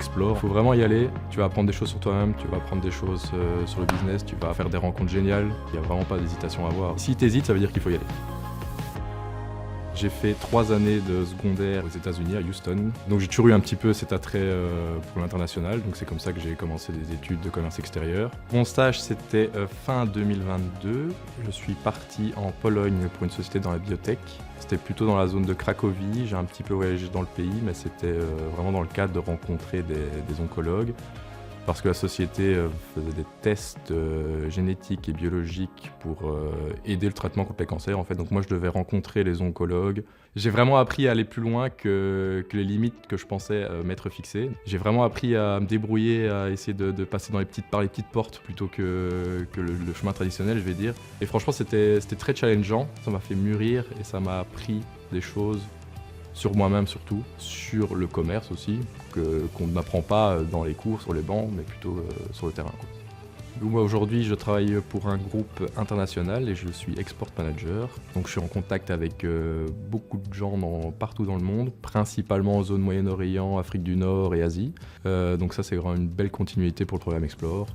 Explore. Il faut vraiment y aller, tu vas apprendre des choses sur toi-même, tu vas apprendre des choses sur le business, tu vas faire des rencontres géniales, il n'y a vraiment pas d'hésitation à avoir. Si tu hésites, ça veut dire qu'il faut y aller. J'ai fait 3 années de secondaire aux États-Unis, à Houston. Donc j'ai toujours eu un petit peu cet attrait pour l'international. Donc c'est comme ça que j'ai commencé des études de commerce extérieur. Mon stage, c'était fin 2022. Je suis parti en Pologne pour une société dans la biotech. C'était plutôt dans la zone de Cracovie. J'ai un petit peu voyagé dans le pays, mais c'était vraiment dans le cadre de rencontrer des oncologues. Parce que la société faisait des tests génétiques et biologiques pour aider le traitement contre les cancers. En fait. Donc moi, je devais rencontrer les oncologues. J'ai vraiment appris à aller plus loin que les limites que je pensais m'être fixées. J'ai vraiment appris à me débrouiller, à essayer de passer par les petites portes plutôt que le chemin traditionnel, je vais dire. Et franchement, c'était très challengeant. Ça m'a fait mûrir et ça m'a appris des choses sur moi-même surtout, sur le commerce aussi, qu'on n'apprend pas dans les cours, sur les bancs, mais plutôt sur le terrain. Donc moi aujourd'hui je travaille pour un groupe international et je suis export manager. Donc je suis en contact avec beaucoup de gens partout dans le monde, principalement en zone Moyen-Orient, Afrique du Nord et Asie. Donc ça c'est vraiment une belle continuité pour le programme Explore.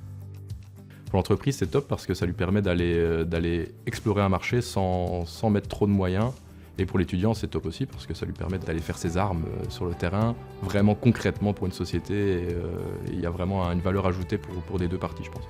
Pour l'entreprise c'est top parce que ça lui permet d'aller explorer un marché sans mettre trop de moyens. Et pour l'étudiant, c'est top aussi parce que ça lui permet d'aller faire ses armes sur le terrain, vraiment concrètement pour une société. Il y a vraiment une valeur ajoutée pour les deux parties, je pense.